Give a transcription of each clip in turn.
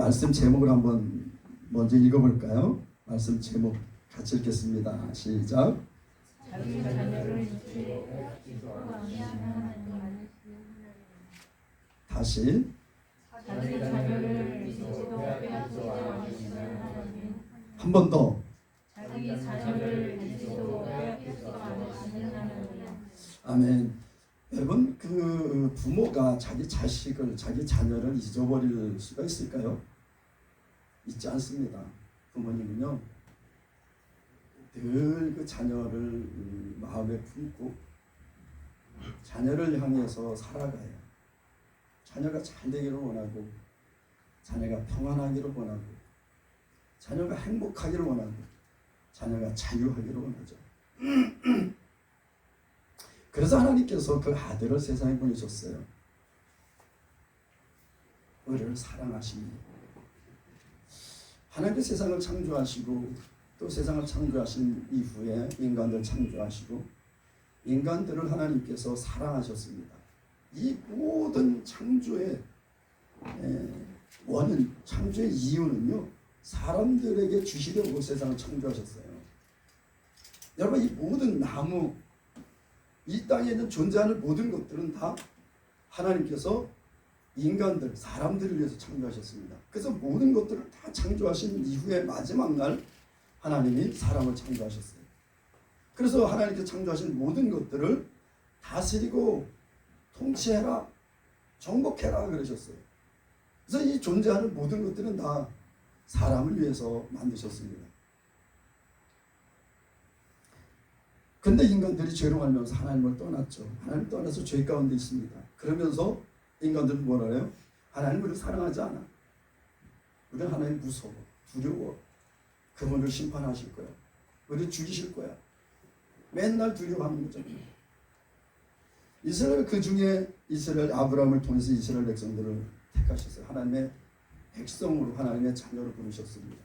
말씀 제목을 한번 먼저 읽어볼까요? 말씀 제목 같이 읽겠습니다. 시작. 자기 자녀를 지키고 하나님. 다시. 자기 자녀를 지키고 빼앗기지 않으시는 하나님. 한 번 더. 자기 자녀를 지키고 빼앗기지 않으시는 하나님. 아멘. 여러분, 그 부모가 자기 자식을, 자기 자녀를 잊어버릴 수가 있을까요? 있지 않습니다. 부모님은요, 늘 그 자녀를 마음에 품고 자녀를 향해서 살아가요. 자녀가 잘 되기를 원하고, 자녀가 평안하기를 원하고, 자녀가 행복하기를 원하고, 자녀가 자유하기를 원하죠. 그래서 하나님께서 그 아들을 세상에 보내셨어요. 우리를 사랑하시니. 하나님께 세상을 창조하시고 또 세상을 창조하신 이후에 인간들 창조하시고 인간들을 하나님께서 사랑하셨습니다. 이 모든 창조의 원인, 창조의 이유는요, 사람들에게 주시려고 세상을 창조하셨어요. 여러분, 이 모든 나무, 이 땅에 있는 존재하는 모든 것들은 다 하나님께서 인간들, 사람들을 위해서 창조하셨습니다. 그래서 모든 것들을 다 창조하신 이후에 마지막 날 하나님이 사람을 창조하셨어요. 그래서 하나님께서 창조하신 모든 것들을 다스리고 통치해라, 정복해라 그러셨어요. 그래서 이 존재하는 모든 것들은 다 사람을 위해서 만드셨습니다. 근데 인간들이 죄로 알면서 하나님을 떠났죠. 하나님을 떠나서 죄 가운데 있습니다. 그러면서 인간들은 뭐라 해요? 하나님 우리를 사랑하지 않아. 우리는 하나님 무서워, 두려워. 그분을 심판하실 거야. 우리를 죽이실 거야. 맨날 두려워하는 거죠. 이스라엘, 그 중에 이스라엘 아브라함을 통해서 이스라엘 백성들을 택하셨어요. 하나님의 백성으로, 하나님의 자녀로 부르셨습니다.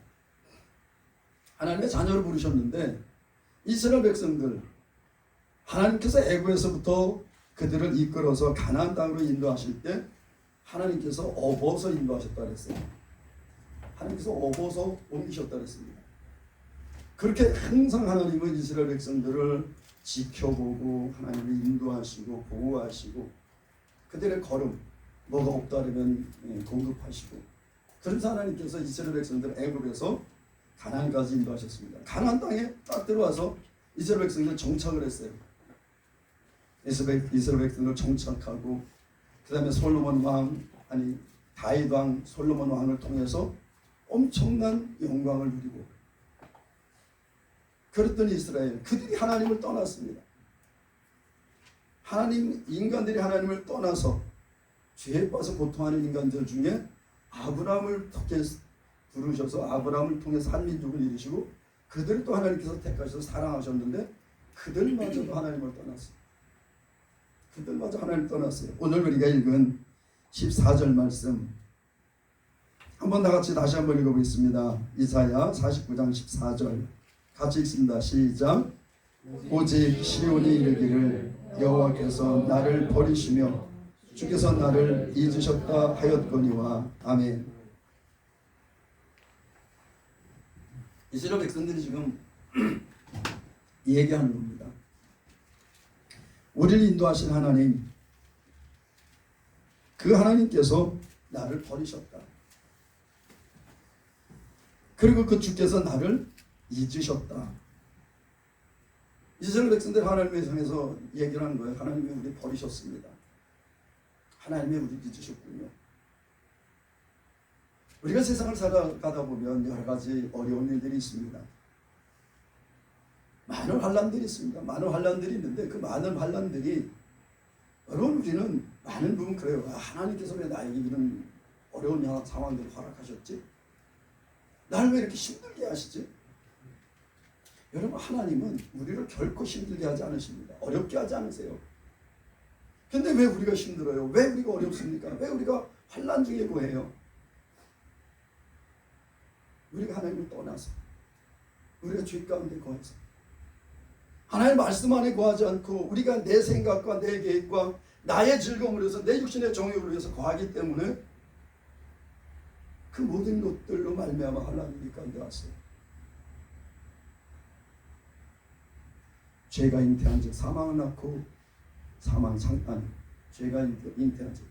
하나님의 자녀로 부르셨는데 이스라엘 백성들, 하나님께서 애굽에서부터 그들을 이끌어서 가나안 땅으로 인도하실 때 하나님께서 업어서 인도하셨다 그랬어요. 하나님께서 업어서 옮기셨다 그랬습니다. 그렇게 항상 하나님은 이스라엘 백성들을 지켜보고 하나님을 인도하시고 보호하시고 그들의 걸음, 뭐가 없다 그러면 공급하시고, 그래서 하나님께서 이스라엘 백성들을 애굽에서 가나안까지 인도하셨습니다. 가나안 땅에 딱 들어와서 이스라엘 백성들 정착을 했어요. 이스라엘 백성들 정착하고 그 다음에 솔로몬 왕, 다윗 왕, 솔로몬 왕을 통해서 엄청난 영광을 누리고, 그랬더니 이스라엘, 그들이 하나님을 떠났습니다. 인간들이 하나님을 떠나서 죄에 빠져 고통하는 인간들 중에 아브라함을 통해서 부르셔서 아브라함을 통해서 한 민족을 이루시고 그들을 또 하나님께서 택하셔서 사랑하셨는데 그들마저도 하나님을 떠났어요. 그들마저 하나님을 떠났어요. 오늘 우리가 읽은 14절 말씀 한번 다 같이 다시 한번 읽어보겠습니다. 이사야 49장 14절 같이 읽습니다. 시작. 오직 시온이 이르기를 여호와께서 나를 버리시며 주께서 나를 잊으셨다 하였거니와. 아멘. 이스라엘 백성들이 지금 얘기하는 겁니다. 우리를 인도하신 하나님, 그 하나님께서 나를 버리셨다. 그리고 그 주께서 나를 잊으셨다. 이스라엘 백성들 하나님의 향해서 얘기를 하는 거예요. 하나님이 우리 버리셨습니다. 하나님이 우리 잊으셨군요. 우리가 세상을 살아가다 보면 여러 가지 어려운 일들이 있습니다. 많은 환난들이 있습니다. 많은 환난들이 있는데 그 많은 환난들이, 여러분, 우리는 많은 부분 그래요. 하나님께서 왜 나에게 이런 어려운 상황들을 허락하셨지? 나를 왜 이렇게 힘들게 하시지? 여러분, 하나님은 우리를 결코 힘들게 하지 않으십니다. 어렵게 하지 않으세요. 근데 왜 우리가 힘들어요? 왜 우리가 어렵습니까? 왜 우리가 환난 중에 거해요? 우리가 하나님을 떠나서, 우리가 죄 가운데 거해서, 하나님의 말씀 안에 거하지 않고 우리가 내 생각과 내 계획과 나의 즐거움을 위해서, 내 육신의 정욕을 위해서 거하기 때문에 그 모든 것들로 말미암아 하나님 가운데 왔어요. 죄가 잉태한 즉 사망을 낳고 죄가 잉태한 즉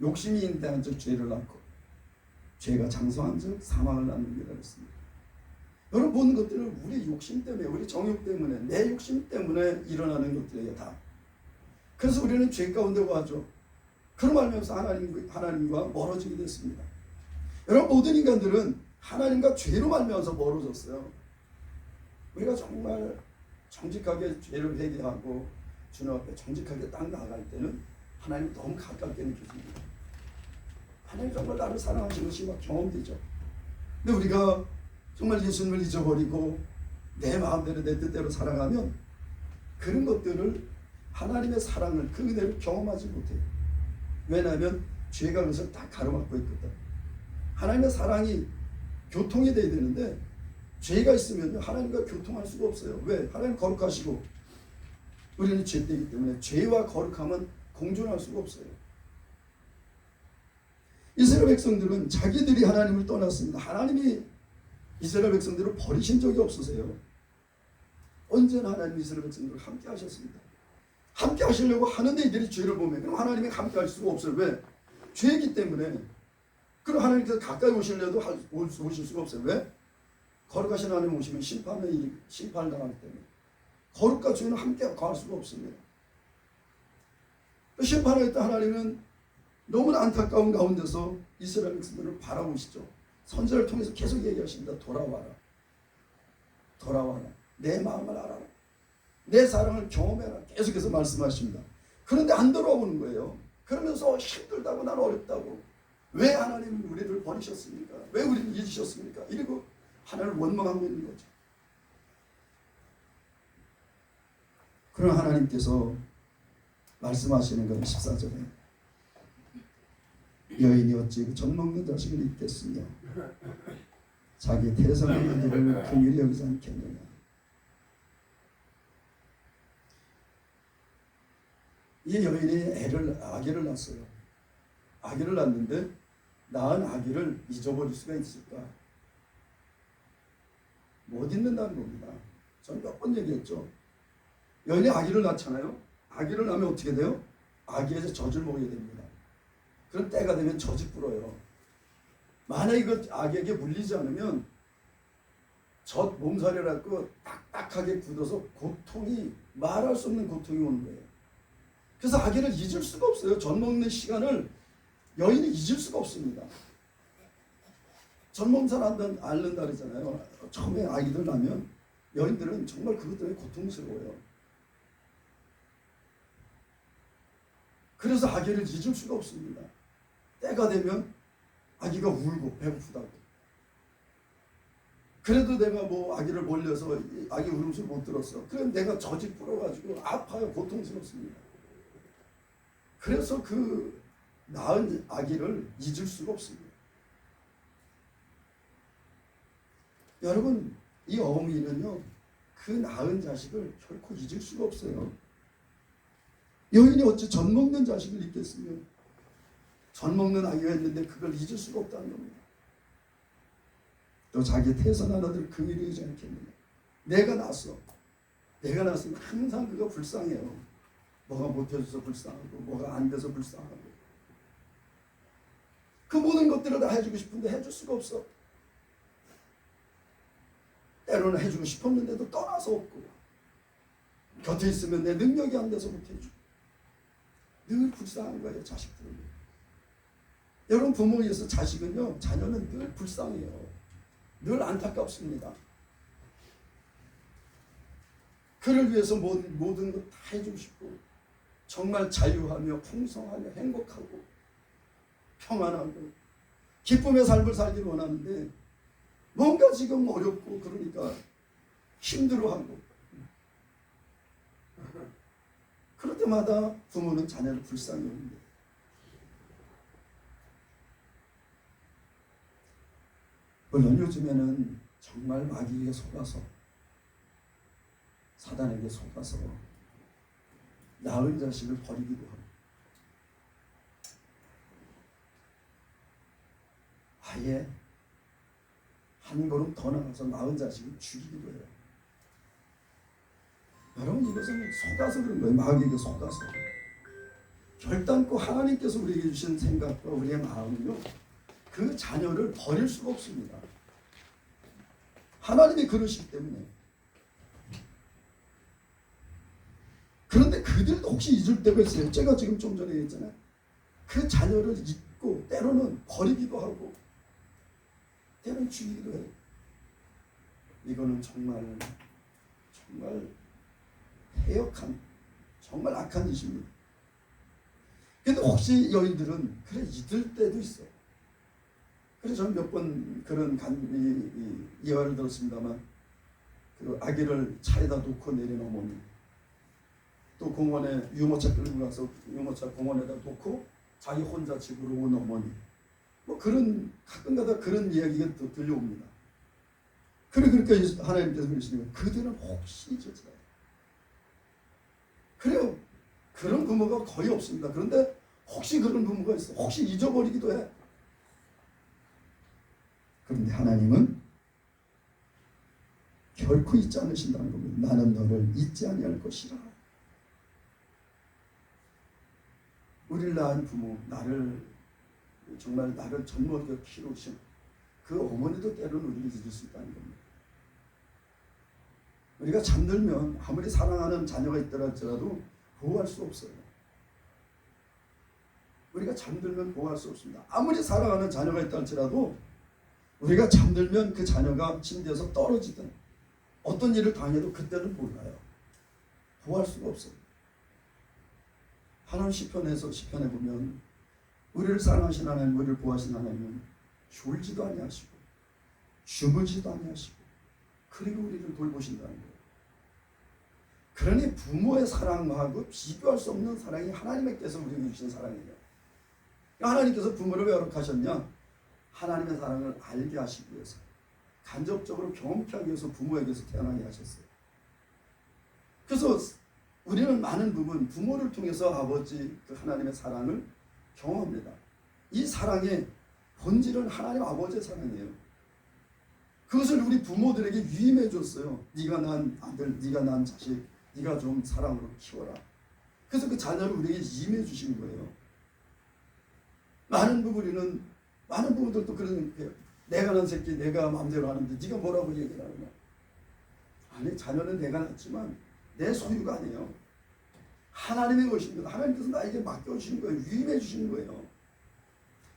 욕심이 잉태한 즉 죄를 낳고 죄가 장성한 즉 사망을 낳느니라 했습니다. 여러분 보는 것들은 우리 욕심 때문에, 우리 정욕 때문에, 내 욕심 때문에 일어나는 것들이에요. 다. 그래서 우리는 죄 가운데 가죠. 그런 말면서 하나님과 멀어지게 됐습니다. 여러분 모든 인간들은 하나님과 죄로 말미암아서 멀어졌어요. 우리가 정말 정직하게 죄를 회개하고 주님 앞에 정직하게 딱 나아갈 때는 하나님 너무 가깝게 느껴집니다. 하나님 정말 나를 사랑하시는 것이 막 경험되죠. 근데 우리가 정말 예수님을 잊어버리고 내 마음대로 내 뜻대로 살아가면 그런 것들을 하나님의 사랑을 그 은혜를 경험하지 못해요. 왜냐하면 죄가 그것을 다 가로막고 있거든. 하나님의 사랑이 교통이 돼야 되는데 죄가 있으면 하나님과 교통할 수가 없어요. 왜? 하나님 거룩하시고 우리는 죄되기 때문에 죄와 거룩함은 공존할 수가 없어요. 이스라엘 백성들은 자기들이 하나님을 떠났습니다. 하나님이 이스라엘 백성들을 버리신 적이 없으세요. 언제나 하나님 이스라엘 백성들을 함께 하셨습니다. 함께 하시려고 하는데 이들이 죄를 보면 그럼 하나님이 함께 할 수가 없어요. 왜? 죄이기 때문에. 그럼 하나님께서 가까이 오시려도 오실 수가 없어요. 왜? 거룩하신 하나님 오시면 심판을 당하기 때문에. 거룩과 죄는 함께 가할 수가 없습니다. 심판하겠다 하나님은 너무나 안타까운 가운데서 이스라엘 백성들을 바라보시죠. 선지자를 통해서 계속 얘기하십니다. 돌아와라. 돌아와라. 내 마음을 알아라. 내 사랑을 경험해라. 계속해서 말씀하십니다. 그런데 안 돌아오는 거예요. 그러면서 힘들다고 난 어렵다고. 왜 하나님은 우리를 버리셨습니까? 왜 우리를 잊으셨습니까? 이러고 하나님을 원망하고 있는 거죠. 그러나 하나님께서 말씀하시는 건 14절에 여인이 어찌 그 젖먹는 자식을 잊겠으며 자기 태생의 일을 긍휼히 여기지 않겠느냐. 이 여인이 아기를 낳았어요. 아기를 낳았는데 낳은 아기를 잊어버릴 수가 있을까? 못 잊는다는 겁니다. 저는 몇 번 얘기했죠. 여인이 아기를 낳잖아요. 아기를 낳으면 어떻게 돼요? 아기에서 젖을 먹게 됩니다. 그런 때가 되면 젖이 불어요. 만약에 그 아기에게 물리지 않으면 젖 몸살이라고 딱딱하게 굳어서 고통이 말할 수 없는 고통이 오는 거예요. 그래서 아기를 잊을 수가 없어요. 젖 먹는 시간을 여인이 잊을 수가 없습니다. 젖 몸살 앓는다 그러잖아요. 처음에 아기들 낳으면 여인들은 정말 그것 때문에 고통스러워요. 그래서 아기를 잊을 수가 없습니다. 때가 되면 아기가 울고 배고프다고. 그래도 내가 뭐 아기를 몰려서 아기 울음소리 못 들었어. 그럼 내가 젖이 불어가지고 아파요. 고통스럽습니다. 그래서 그 낳은 아기를 잊을 수가 없습니다. 여러분 이 어머니는요 그 낳은 자식을 결코 잊을 수가 없어요. 여인이 어찌 젖 먹는 자식을 잊겠으며 젖 먹는 아기가 있는데 그걸 잊을 수가 없다는 겁니다. 또 자기 태선한 아들을 긍휼히 여기지 않겠느냐. 내가 낳았어. 내가 낳았으면 항상 그가 불쌍해요. 뭐가 못해줘서 불쌍하고 뭐가 안 돼서 불쌍하고 그 모든 것들을 다 해주고 싶은데 해줄 수가 없어. 때로는 해주고 싶었는데도 떠나서 없고 곁에 있으면 내 능력이 안 돼서 못해주고 늘 불쌍한 거예요. 자식들은. 여러분 부모에 의해서 자식은요 자녀는 늘 불쌍해요. 늘 안타깝습니다. 그를 위해서 모든 것 다 해주고 싶고 정말 자유하며 풍성하며 행복하고 평안하고 기쁨의 삶을 살기를 원하는데 뭔가 지금 어렵고 그러니까 힘들어하고 그럴 때마다 부모는 자녀를 불쌍히 여깁니다. 물론 요즘에는 정말 마귀에게 속아서 사단에게 속아서 낳은 자식을 버리기도 하고 아예 한 걸음 더 나가서 낳은 자식을 죽이기도 해요. 여러분, 이것은 속아서 그런 거예요. 마귀에게 속아서. 결단코 하나님께서 우리에게 주신 생각과 우리의 마음은요, 그 자녀를 버릴 수가 없습니다. 하나님이 그러시기 때문에. 그런데 그들도 혹시 잊을 때가 있어요. 제가 지금 좀 전에 얘기했잖아요. 그 자녀를 잊고 때로는 버리기도 하고 때로는 죽이기도 해요. 이거는 정말 해역한, 정말 악한 짓입니다. 근데 혹시 여인들은 그래 잊을 때도 있어요. 그래서 저는 몇 번 그런 이야기를 들었습니다만, 그 아기를 차에다 놓고 내린 어머니, 또 공원에 유모차 끌고 가서 유모차 공원에다 놓고 자기 혼자 집으로 온 어머니, 뭐 그런 가끔가다 그런 이야기가 또 들려옵니다. 그러니까 하나님께서 그러시는 거예요. 그들은 혹시 잊을지라. 그래요. 그런 부모가 거의 없습니다. 그런데 혹시 그런 부모가 있어. 혹시 잊어버리기도 해. 그런데 하나님은 결코 잊지 않으신다는 겁니다. 나는 너를 잊지 아니할 것이라. 우리를 낳은 부모, 정말 나를 젖먹여 키우신 그 어머니도 때로는 우리를 잊을 수 있다는 겁니다. 우리가 잠들면 아무리 사랑하는 자녀가 있더라 할지라도 보호할 수 없어요. 우리가 잠들면 보호할 수 없습니다. 아무리 사랑하는 자녀가 있다 할지라도 우리가 잠들면 그 자녀가 침대에서 떨어지든 어떤 일을 당해도 그때는 몰라요. 보호할 수가 없어요. 하나님 시편에 보면 우리를 사랑하신 하나님, 우리를 보호하신 하나님은 졸지도 아니하시고 주무지도 아니하시고 그리고 우리를 돌보신다는 거예요. 그러니 부모의 사랑하고 비교할 수 없는 사랑이 하나님께서 우리에게 주신 사랑이에요. 하나님께서 부모를 왜 허락하셨냐? 하나님의 사랑을 알게 하시기 위해서, 간접적으로 경험케 하기 위해서 부모에게서 태어나게 하셨어요. 그래서 우리는 많은 부분 부모를 통해서 아버지 그 하나님의 사랑을 경험합니다. 이 사랑의 본질은 하나님 아버지의 사랑이에요. 그것을 우리 부모들에게 위임해 줬어요. 네가 낳은 아들, 네가 낳은 자식, 네가 좀 사랑으로 키워라. 그래서 그 자녀를 우리에게 위임해 주신 거예요. 많은 부부들도 그런 거예요. 내가 낳은 새끼 내가 마음대로 하는데 네가 뭐라고 얘기를 하는 거야. 아니, 자녀는 내가 낳지만 내 소유가 아니에요. 하나님의 것입니다. 하나님께서 나에게 맡겨주신 거예요. 위임해 주신 거예요.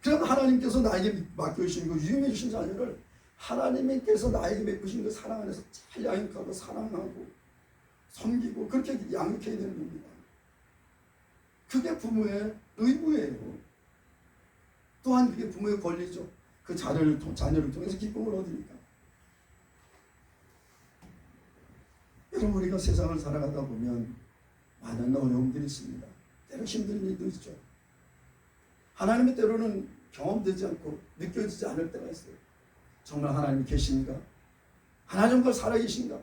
그럼 하나님께서 나에게 맡겨주신 거, 위임해 주신 자녀를 하나님께서 나에게 베푸신 그 사랑 안에서 잘 양육하고 사랑하고 섬기고 그렇게 양육해야 되는 겁니다. 그게 부모의 의무예요. 또한 그게 부모의 권리죠. 그 자녀를 통해서 기쁨을 얻으니까. 여러분, 우리가 세상을 살아가다 보면 많은 어려움들이 있습니다. 때로 힘든 일도 있죠. 하나님의 때로는 경험되지 않고 느껴지지 않을 때가 있어요. 정말 하나님이 계신가? 하나님 정말 살아계신가?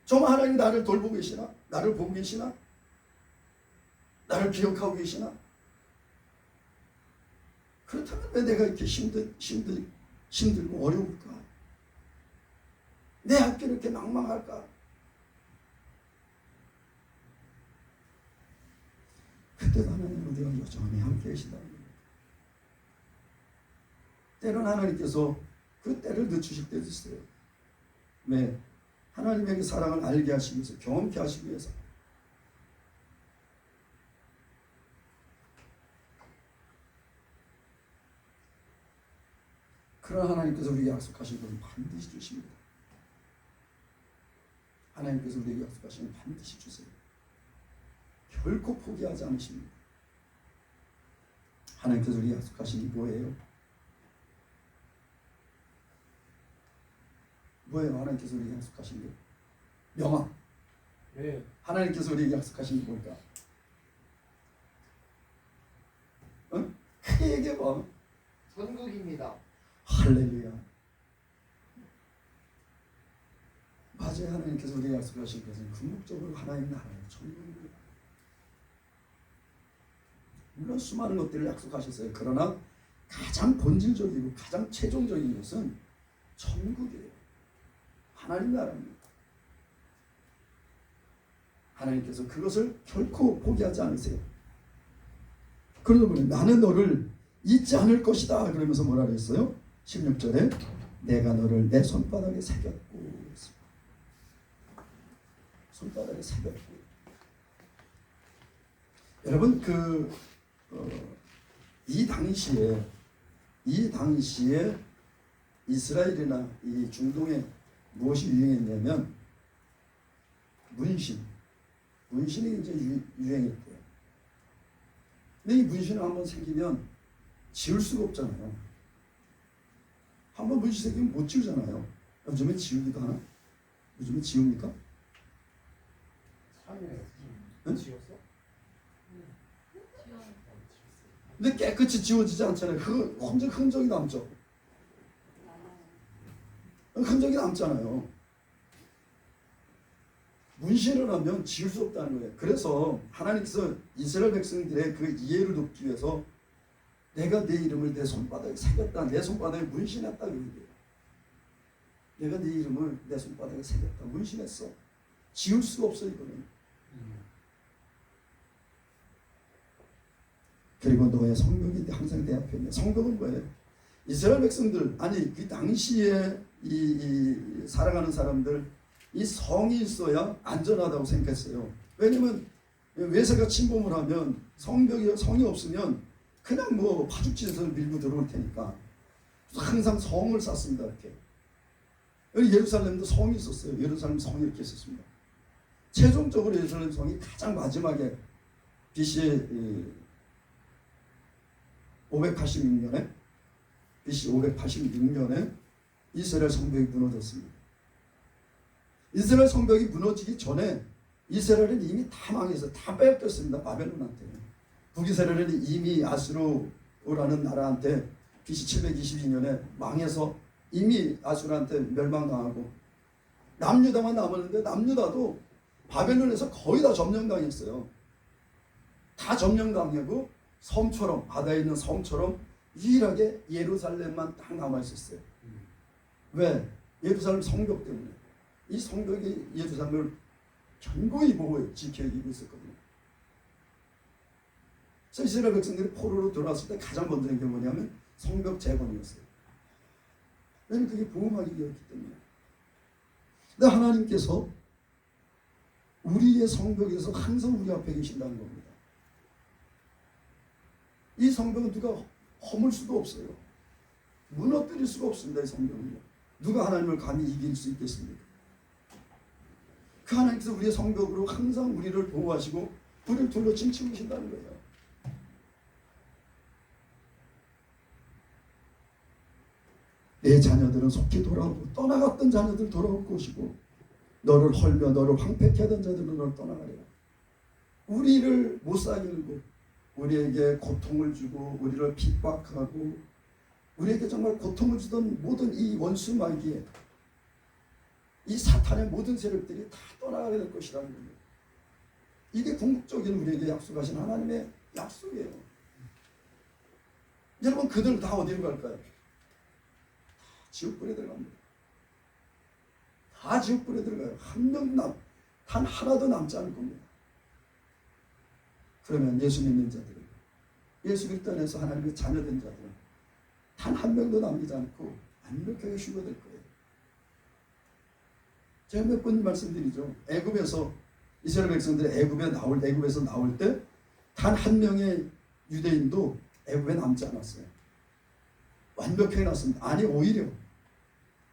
정말 하나님이 나를 돌보고 계시나? 나를 보고 계시나? 나를 기억하고 계시나? 그렇다면 왜 내가 이렇게 힘들고 어려울까? 내 학교는 이렇게 망망할까? 그때도 하나님은 우리가 여전히 함께 계시다는 거예요. 때로는 하나님께서 그 때를 늦추실 때도 있어요. 왜? 하나님에게 사랑을 알게 하시기 위해서, 경험케 하시기 위해서. 그러나 하나님께서 우리에게 약속하신 것은 반드시 주십니다. 하나님께서 우리에게 약속하신 건 반드시 주세요. 결코 포기하지 않으십니다. 하나님께서 우리에게 약속하신 게 뭐예요? 뭐예요? 하나님께서 우리에게 약속하신 게? 명화. 네. 하나님께서 우리에게 약속하신 게 뭘까? 응? 크게 얘기해봐. 천국입니다. 할렐루야. 맞아요. 하나님께서 우리에게 약속하신 것은 궁극적으로 하나님 나라의 천국입니다. 물론 수많은 것들을 약속하셨어요. 그러나 가장 본질적이고 가장 최종적인 것은 천국이에요. 하나님 나라입니다. 하나님께서 그것을 결코 포기하지 않으세요. 그러다 보니 나는 너를 잊지 않을 것이다 그러면서 뭐라 그랬어요? 16절에 내가 너를 내 손바닥에 새겼고, 손바닥에 새겼고. 여러분 이 당시에 이스라엘이나 이 중동에 무엇이 유행했냐면 문신이 이제 유행했대요. 근데 이 문신이 한번 생기면 지울 수가 없잖아요. 한번 문신 생기면 못 지우잖아요. 요즘에 지우기도 하나? 요즘에 지웁니까? 응? 지웠어? 근데 깨끗이 지워지지 않잖아요. 그 흔적이 남죠. 흔적이 남잖아요. 문신을 하면 지울 수 없다는 거예요. 그래서 하나님께서 이스라엘 백성들의 그 이해를 돕기 위해서 내가 내 이름을 내 손바닥에 새겼다, 내 손바닥에 문신했다 그런 거예요. 내가 네 이름을 내 손바닥에 새겼다, 문신했어. 지울 수가 없어 이거는. 그리고 너의 성벽이 항상 내 앞에 있네. 성벽은 뭐예요? 이스라엘 백성들, 아니 그 당시에 이 살아가는 사람들, 이 성이 있어야 안전하다고 생각했어요. 왜냐면 외세가 침범을 하면 성이 없으면 그냥 뭐 파죽지에서 밀고 들어올 테니까 항상 성을 쌓습니다. 이렇게. 여기 예루살렘도 성이 있었어요. 예루살렘 성이 이렇게 있었습니다. 최종적으로 예루살렘 성이 가장 마지막에 BC 586년에 이스라엘 성벽이 무너졌습니다. 이스라엘 성벽이 무너지기 전에 이스라엘은 이미 다 망해서 다 빼앗겼습니다. 바벨론한테. 북이스라엘은 이미 아수르라는 나라한테 BC 722년에 망해서 이미 아수르한테 멸망당하고 남유다만 남았는데 남유다도 바벨론에서 거의 다 점령당했어요. 다 점령당하고 섬처럼, 바다에 있는 섬처럼 유일하게 예루살렘만 딱 남아있었어요. 왜? 예루살렘 성벽 때문에. 이 성벽이 예루살렘을 견고히 지켜주고 있었거든요. 그래서 이스라엘 백성들이 포로로 돌아왔을 때 가장 먼저 한 게 뭐냐면 성벽 재건이었어요. 왜냐면 그게 보호막이 되었기 때문에. 근데 하나님께서 우리의 성벽에서 항상 우리 앞에 계신다는 겁니다. 이 성벽은 누가 허물 수도 없어요. 무너뜨릴 수가 없습니다. 이 성벽은요. 누가 하나님을 감히 이길 수 있겠습니까? 그 하나님께서 우리의 성벽으로 항상 우리를 보호하시고 우리를 둘러 침치고 계신다는 거예요. 내 자녀들은 속히 돌아오고 떠나갔던 자녀들 돌아올 것이고 너를 헐며 너를 황폐케 하던 자들은 너를 떠나가리라. 우리를 못 살리고 우리에게 고통을 주고 우리를 핍박하고 우리에게 정말 고통을 주던 모든 이 원수 마귀에 이 사탄의 모든 세력들이 다 떠나가게 될 것이라는 거예요. 이게 궁극적인 우리에게 약속하신 하나님의 약속이에요. 여러분 그들 다 어디로 갈까요? 다 지옥불에 들어갑니다. 다 지옥불에 들어가요. 단 하나도 남지 않을 겁니다. 그러면 예수 믿는 자들은, 예수 그리스도 안에서 하나님의 자녀된 자들은 단 한 명도 남기지 않고 완벽하게 휴거될 거예요. 제가 몇 번 말씀드리죠. 애굽에서 이스라엘 백성들이 애굽에서 나올 때 단 한 명의 유대인도 애굽에 남지 않았어요. 완벽하게 났습니다. 아니 오히려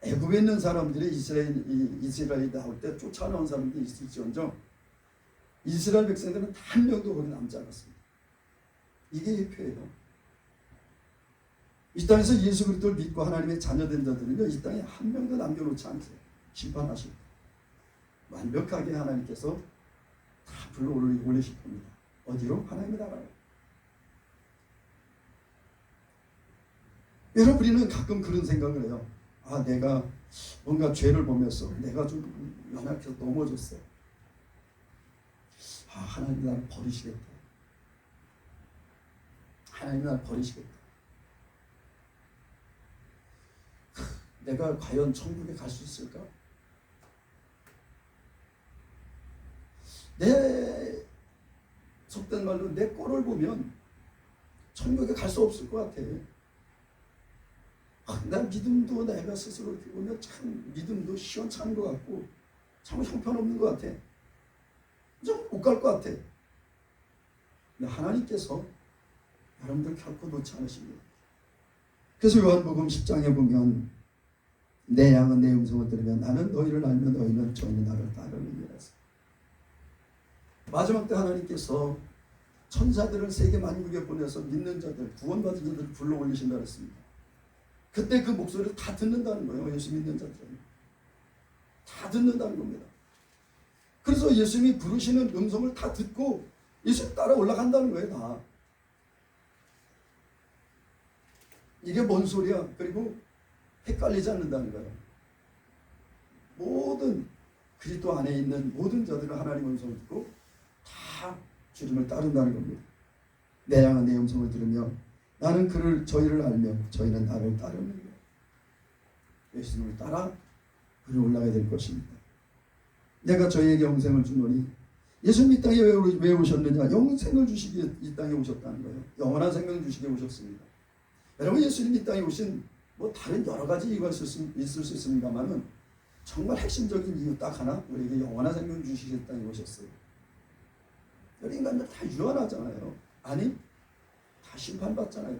애굽에 있는 사람들이 이스라엘이 나올 때 쫓아나온 사람들이 있을지언정 이스라엘 백성들은 한 명도 거기 남지 않았습니다. 이게 예표예요. 이 땅에서 예수 그리스도를 믿고 하나님의 자녀된 자들은요, 이 땅에 한 명도 남겨놓지 않으세요. 심판하시고 완벽하게 하나님께서 다 불러 올리실 겁니다. 어디로? 하나님의 나라로. 여러분 우리는 가끔 그런 생각을 해요. 아, 내가 뭔가 죄를 보면서 내가 좀 연약해서 넘어졌어. 아, 하나님이 나를 버리시겠다. 하나님이 나를 버리시겠다. 내가 과연 천국에 갈 수 있을까? 내 속된 말로 내 꼴을 보면 천국에 갈 수 없을 것 같아. 난 믿음도 내가 스스로 이렇게 보면 참 믿음도 시원찮은 것 같고 참 형편없는 것 같아. 좀 못 갈 것 같아. 근데 하나님께서 여러분들 결코 놓지 않으십니다. 그래서 요한복음 10장에 보면 내 양은 내 음성을 들으면 나는 너희를 알면 너희는 저희는 나를 따르느니라. 마지막 때 하나님께서 천사들을 세계 만국에 보내서 믿는 자들, 구원받은 자들을 불러 올리신다 그랬습니다. 그때 그 목소리를 다 듣는다는 거예요. 예수 믿는 자들은 다 듣는다는 겁니다. 그래서 예수님이 부르시는 음성을 다 듣고 예수님 따라 올라간다는 거예요. 다. 이게 뭔 소리야? 그리고 헷갈리지 않는다는 거예요. 모든 그리스도 안에 있는 모든 자들은 하나님 음성을 듣고 다 주님을 따른다는 겁니다. 내 양은 내 음성을 들으며 나는 저희를 알며 저희는 나를 따르는 거예요. 예수님을 따라 그를 올라가야 될 것입니다. 내가 저희에게 영생을 주노니 예수님이 이 땅에 왜 오셨느냐? 영생을 주시기 위해 이 땅에 오셨다는 거예요. 영원한 생명을 주시기 위해 오셨습니다. 여러분 예수님이 이 땅에 오신 뭐 다른 여러 가지 이유가 있을 수 있습니다만은 정말 핵심적인 이유 딱 하나, 우리에게 영원한 생명을 주시기 위해 이 땅에 오셨어요. 여러 인간들 다 유한하잖아요. 아니 다 심판받잖아요.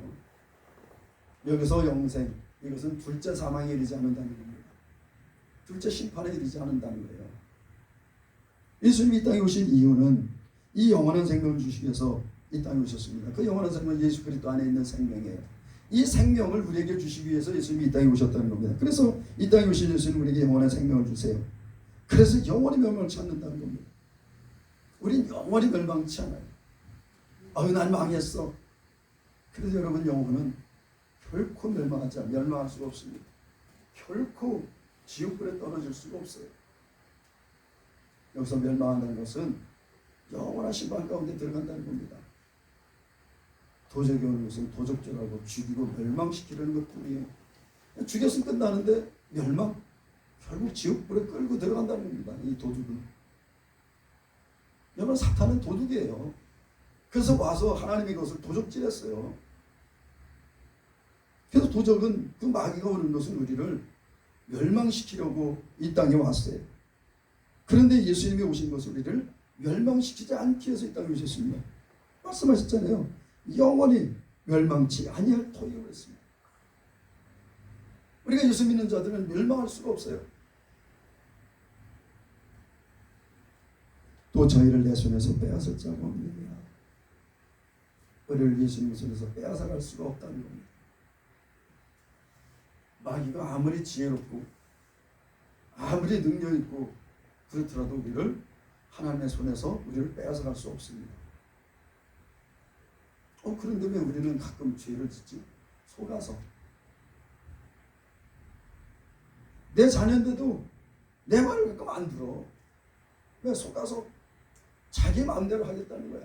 여기서 영생, 이것은 둘째 사망에 이르지 않는다는 겁니다. 둘째 심판에 이르지 않는다는 거예요. 예수님이 이 땅에 오신 이유는 이 영원한 생명을 주시기 위해서 이 땅에 오셨습니다. 그 영원한 생명은 예수 그리스도 안에 있는 생명이에요. 이 생명을 우리에게 주시기 위해서 예수님이 이 땅에 오셨다는 겁니다. 그래서 이 땅에 오신 예수님 우리에게 영원한 생명을 주세요. 그래서 영원히 멸망치 않는다는 겁니다. 우린 영원히 멸망치 않아요. 난 망했어. 그래서 여러분 영혼은 결코 멸망할 수가 없습니다. 결코 지옥불에 떨어질 수가 없어요. 여기서 멸망한다는 것은 영원한 심판 가운데 들어간다는 겁니다. 도적이 오는 것은 도적질하고 죽이고 멸망시키려는 것뿐이에요. 죽였으면 끝나는데 멸망? 결국 지옥불에 끌고 들어간다는 겁니다. 이 도둑은. 여러분 사탄은 도둑이에요. 그래서 와서 하나님의 것을 도적질했어요. 그래서 도적은 그 마귀가 오는 것은 우리를 멸망시키려고 이 땅에 왔어요. 그런데 예수님이 오신 것은 우리를 멸망시키지 않기 위해서 이 땅에 오셨습니다. 말씀하셨잖아요. 영원히 멸망치 아니할 터이라고 했습니다. 우리가 예수 믿는 자들은 멸망할 수가 없어요. 또 저희를 내 손에서 빼앗을 자가 없느니라. 우리를 예수님 손에서 빼앗아갈 수가 없다는 겁니다. 마귀가 아무리 지혜롭고 아무리 능력 있고 그렇더라도 우리를 하나님의 손에서 우리를 빼앗아갈 수 없습니다. 그런데 왜 우리는 가끔 죄를 짓지? 속아서. 내 자녀인데도 내 말을 가끔 안 들어. 왜? 속아서 자기 마음대로 하겠다는 거야.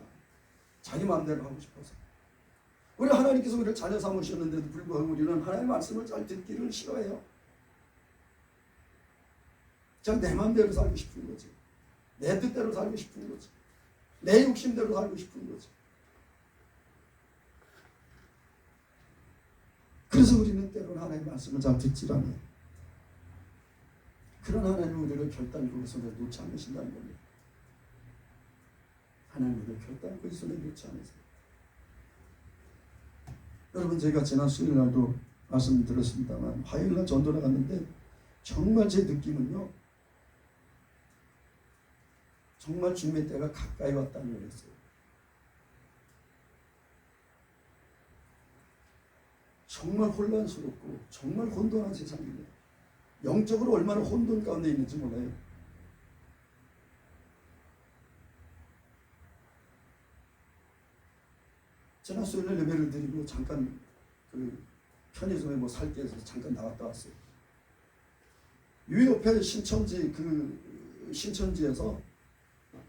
자기 마음대로 하고 싶어서. 우리 하나님께서 우리를 자녀 삼으셨는데도 불구하고 우리는 하나님의 말씀을 잘 듣기를 싫어해요. 그냥 내 마음대로 살고 싶은 거지. 내 뜻대로 살고 싶은 거지. 내 욕심대로 살고 싶은 거지. 그래서 우리는 때로는 하나님의 말씀을 잘 듣질 않아요. 그런 하나님은 우리를 결단코 그 손에 놓지 않으신다는 겁니다. 하나님은 우리를 결단코 그 손에 놓지 않으세요. 여러분 제가 지난 수요일날도 말씀드렸습니다만 화요일날 전도를 갔는데 정말 제 느낌은요. 정말 주님의 때가 가까이 왔다는 거였어요. 정말 혼란스럽고 정말 혼돈한 세상입니다. 영적으로 얼마나 혼돈 가운데 있는지 몰라요. 지난 수요일에 예배를 드리고 잠깐 그 편의점에 뭐 살 게 있어서 잠깐 나갔다 왔어요. 요 옆에 신천지에서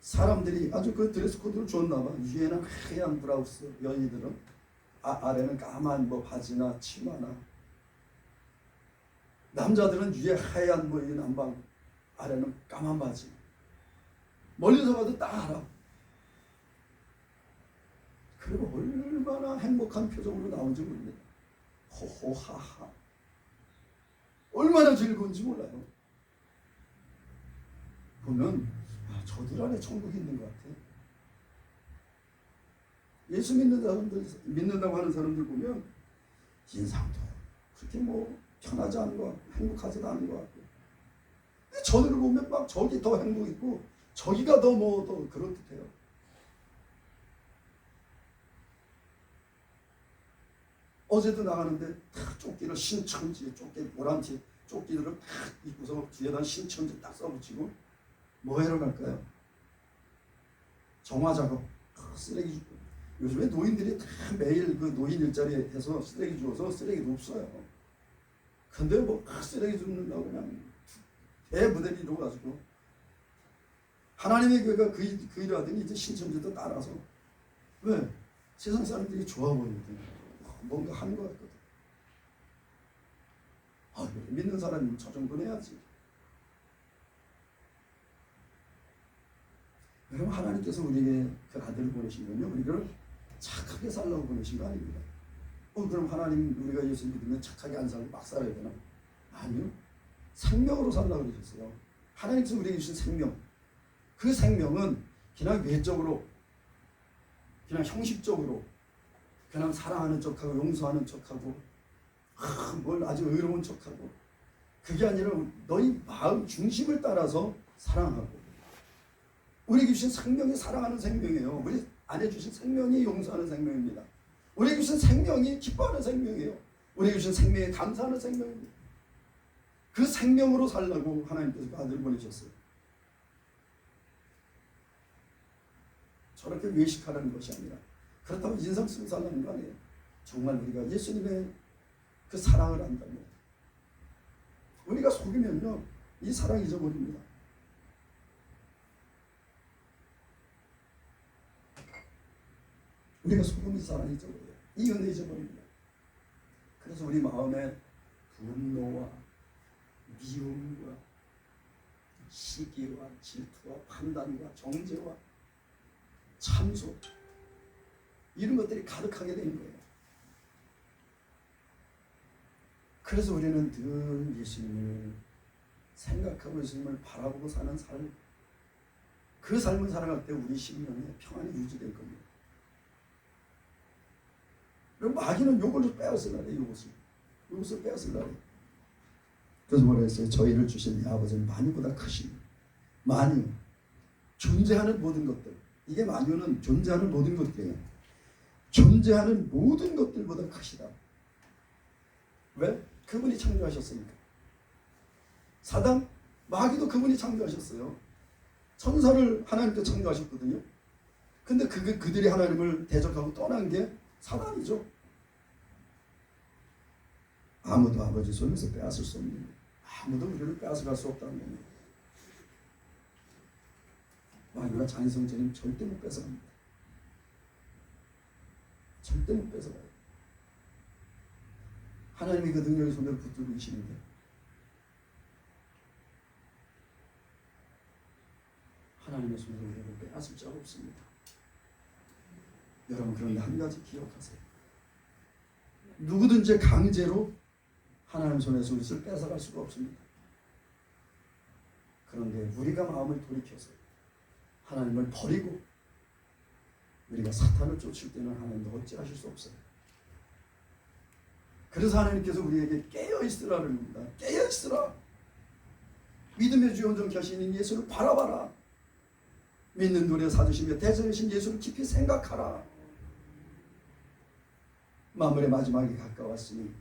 사람들이 아주 그 드레스 코드를 줬나 봐. 위에는 하얀 브라우스, 여인들은 아래는 까만 뭐 바지나 치마나 남자들은 위에 하얀 뭐 이 남방, 아래는 까만 바지. 멀리서 봐도 딱 알아. 그리고 얼마나 행복한 표정으로 나온지 모릅니다. 호호하하. 얼마나 즐거운지 몰라요. 보면 저들 안에 천국이 있는 것 같아요. 예수 믿는 사람들, 믿는다고 하는 사람들 보면 인상도 그렇게 뭐 편하지 않은 것 같고 행복하지도 않은 것 같고, 저들을 보면 막 저기 더 행복 있고 저기가 더 뭐 더 그렇듯해요. 어제도 나가는데 다 조끼를 신천지 조끼 보란티 조끼들을 딱 입고서 뒤에다 신천지 딱 써붙이고 뭐 하러 갈까요? 정화 작업, 쓰레기 줍고. 요즘에 노인들이 다 매일 그 노인 일자리에 해서 쓰레기 주워서 쓰레기도 없어요. 근데 뭐 쓰레기 줍는다고 그냥 대무대를 이루어가지고 하나님의 교회가 그 일을 하더니 이제 신천지도 따라서. 왜? 세상 사람들이 좋아 보이거든요. 뭔가 하는 것 같거든. 믿는 사람이면 저 정도는 해야지. 여러분, 하나님께서 우리에게 그 아들을 보내신 건요, 우리를 착하게 살라고 보내신 거 아닙니다. 그럼 하나님, 우리가 예수 믿으면 착하게 안 살고 막 살아야 되나? 아니요. 생명으로 살라고 그러셨어요. 하나님께서 우리에게 주신 생명. 그 생명은 그냥 외적으로, 그냥 형식적으로, 그냥 사랑하는 척하고 용서하는 척하고 뭘 아주 의로운 척하고, 그게 아니라 너희 마음 중심을 따라서 사랑하고. 우리에게 주신 생명이 사랑하는 생명이에요. 우리 안에 주신 생명이 용서하는 생명입니다. 우리에게 주신 생명이 기뻐하는 생명이에요. 우리에게 주신 생명이 감사하는 생명입니다. 그 생명으로 살라고 하나님께서 그 아들을 보내셨어요. 저렇게 외식하라는 것이 아니라, 그렇다고 인상 쓰고 살라는 거 아니에요. 정말 우리가 예수님의 그 사랑을 안다면, 우리가 속이면요 이 사랑 잊어버립니다. 우리가 속으면 이 사랑 잊어버려요. 이 은혜 잊어버립니다. 그래서 우리 마음에 분노와 미움과 시기와 질투와 판단과 정죄와 참소, 이런 것들이 가득하게 되는 거예요. 그래서 우리는 늘 예수님을 생각하고 예수님을 바라보고 사는 삶, 그 삶을 살아갈 때 우리 심령에 평안이 유지될 겁니다. 그럼 마귀는 요걸 빼앗으려래. 요것을 빼앗으려래. 그래서 뭐라 했어요? 저희를 주신 이 아버지는 만유보다 크시니. 만유, 존재하는 모든 것들. 이게 만유는 존재하는 모든 것들이에요. 존재하는 모든 것들보다 크시다. 왜? 그분이 창조하셨으니까. 사단, 마귀도 그분이 창조하셨어요. 천사를 하나님께서 창조하셨거든요. 근데 그들이 하나님을 대적하고 떠난 게 사단이죠. 아무도 아버지 손에서 빼앗을 수 없는 거예요. 아무도 우리를 빼앗아갈 수 없다는 겁니다. 마귀가 장인성자님 절대 못 뺏어갑니다. 절대 못 뺏어가요. 하나님이 그 능력의 손을 붙들고 계시는데, 하나님의 손으로 우리를 빼앗을 자가 없습니다. 여러분, 그런데 한 가지 기억하세요. 누구든지 강제로 하나님 손에서 우리를 뺏어갈 수가 없습니다. 그런데 우리가 마음을 돌이켜서 하나님을 버리고 우리가 사탄을 쫓을 때는 하나님도 어찌하실 수 없어요. 그래서 하나님께서 우리에게 깨어있으라는 겁니다. 깨어있으라. 믿음의 주 온전케 하시는 예수를 바라봐라. 믿는 눈에 사주시며 대전이신 예수를 깊이 생각하라. 만물의 마지막이 가까웠으니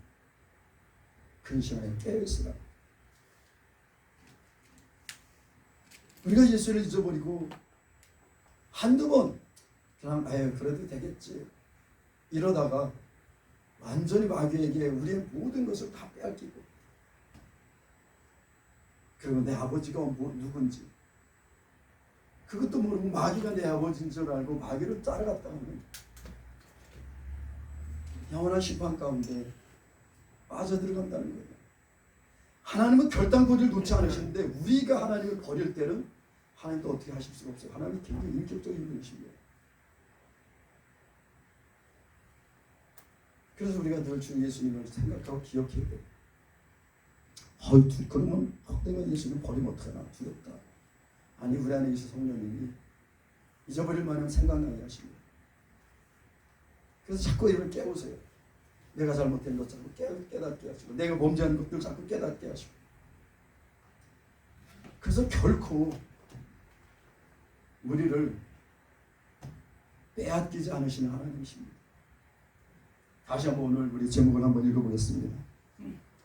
근신하여 깨어있으라. 우리가 예수를 잊어버리고 한두 번 그냥 그래도 되겠지 이러다가 완전히 마귀에게 우리의 모든 것을 다 빼앗기고, 그리고 내 아버지가 누군지 그것도 모르고 마귀가 내 아버지인 줄 알고 마귀를 따라갔다는 영원한 심판 가운데 빠져들어간다는 거예요. 하나님은 결단코드를 놓지 않으시는데 우리가 하나님을 버릴 때는 하나님도 어떻게 하실 수가 없어요. 하나님이 굉장히 인격적인 분이십니다. 그래서 우리가 늘 주 예수님을 생각하고 기억해야 돼요. 그러면 내가 예수님 버리면 어떡하나 두렵다. 아니 우리 안에 계신 성령님이 잊어버릴 만하면 생각나게 하십니다. 그래서 자꾸 이걸 깨우세요. 내가 잘못된 것 자꾸 깨닫게 하시고 내가 범죄한 것들 자꾸 깨닫게 하시고 그래서 결코 우리를 빼앗기지 않으시는 하나님이십니다. 다시 한번 오늘 우리 제목을 한번 읽어보겠습니다.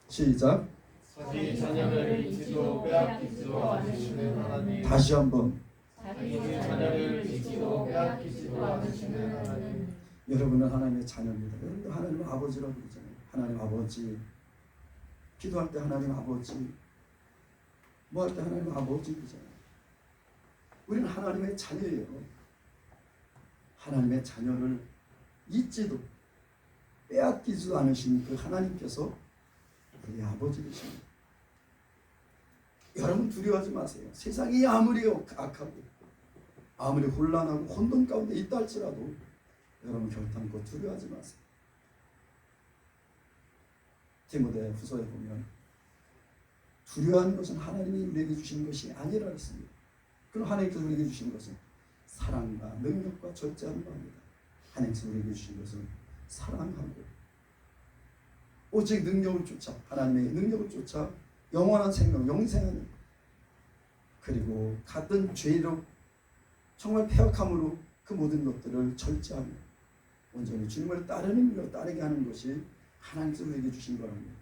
시작. 자기 자녀를 잊지도 빼앗기지도 않으시는 하나님. 다시 한번. 자기 자녀를 잊지도 빼앗기지도 않으시는 하나님. 여러분은 하나님의 자녀입니다. 여러분도 하나님 아버지라고 그러잖아요. 하나님 아버지. 기도할 때 하나님 아버지. 뭐 할 때 하나님 아버지 그러잖아요. 우리는 하나님의 자녀예요. 하나님의 자녀를 잊지도 빼앗기지도 않으신 그 하나님께서 우리 아버지이십니다. 여러분 두려워하지 마세요. 세상이 아무리 악하고 아무리 혼란하고 혼돈 가운데 있다 할지라도 여러분 결단코 두려워하지 마세요. 디모데 후서에 보면 두려워하는 것은 하나님이 우리에게 주시는 것이 아니라 했습니다. 그럼 하나님께서 우리에게 주신 것은 사랑과 능력과 절제한 마음이다. 하나님께서 우리에게 주신 것은 사랑하고 오직 능력을 쫓아 하나님의 능력을 쫓아 영원한 생명, 영생하는 그리고 같은 죄로 정말 패역함으로 그 모든 것들을 절제하며 온전히 주님을 따르는 일로 따르게 하는 것이 하나님께서 우리에게 주신 거랍니다.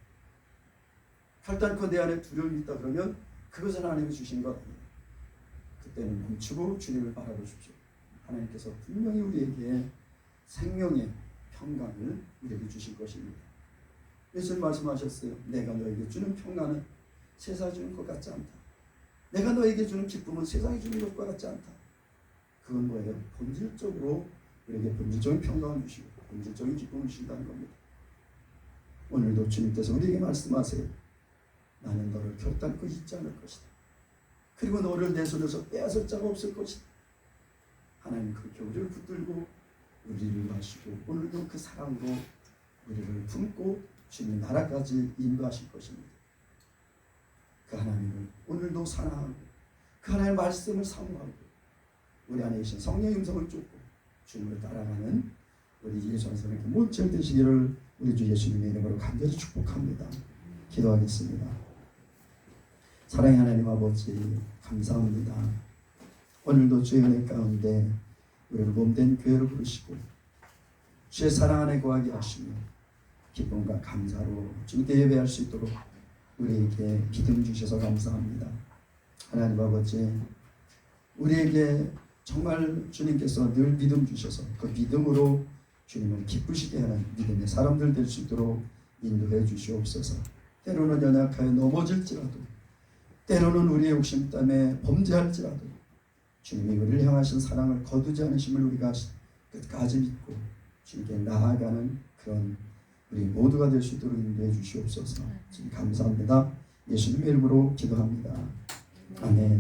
결단코 내 안에 두려움이 있다 그러면 그것은 하나님이 주신 것 아니에요. 그때는 멈추고 주님을 바라보십시오. 하나님께서 분명히 우리에게 생명의 평강을 우리에게 주실 것입니다. 예수님 말씀하셨어요. 내가 너에게 주는 평강은 세상이 주는 것 같지 않다. 내가 너에게 주는 기쁨은 세상이 주는 것과 같지 않다. 그건 뭐예요? 본질적으로 우리에게 본질적인 평강을 주시고 본질적인 기쁨을 주신다는 겁니다. 오늘도 주님께서 우리에게 말씀하세요. 나는 너를 결단코 잊지 않을 것이다. 그리고 너를 내 손에서 빼앗을 자가 없을 것이다. 하나님 그렇게 우리를 붙들고 우리를 하시고 오늘도 그 사랑으로 우리를 품고 주님 나라까지 인도하실 것입니다. 그 하나님을 오늘도 사랑하고 그 하나님의 말씀을 사모하고 우리 안에 계신 성령의 음성을 쫓고 주님을 따라가는 우리 예수 선생님께 모처럼 되시기를 우리 주 예수님의 이름으로 간절히 축복합니다. 기도하겠습니다. 사랑의 하나님 아버지 감사합니다. 오늘도 주의 은혜 가운데 우리를 몸된 교회를 부르시고 주의 사랑 안에 거하게 하시며 기쁨과 감사로 주님께 예배할 수 있도록 우리에게 믿음 주셔서 감사합니다. 하나님 아버지 우리에게 정말 주님께서 늘 믿음 주셔서 그 믿음으로 주님을 기쁘시게 하는 믿음의 사람들 될 수 있도록 인도해 주시옵소서. 때로는 연약하여 넘어질지라도 때로는 우리의 욕심 때문에 범죄할지라도 주님이 우리를 향하신 사랑을 거두지 않으심을 우리가 끝까지 믿고 주님께 나아가는 그런 우리 모두가 될 수 있도록 인도해 주시옵소서. 주님 감사합니다. 예수님의 이름으로 기도합니다. 아멘.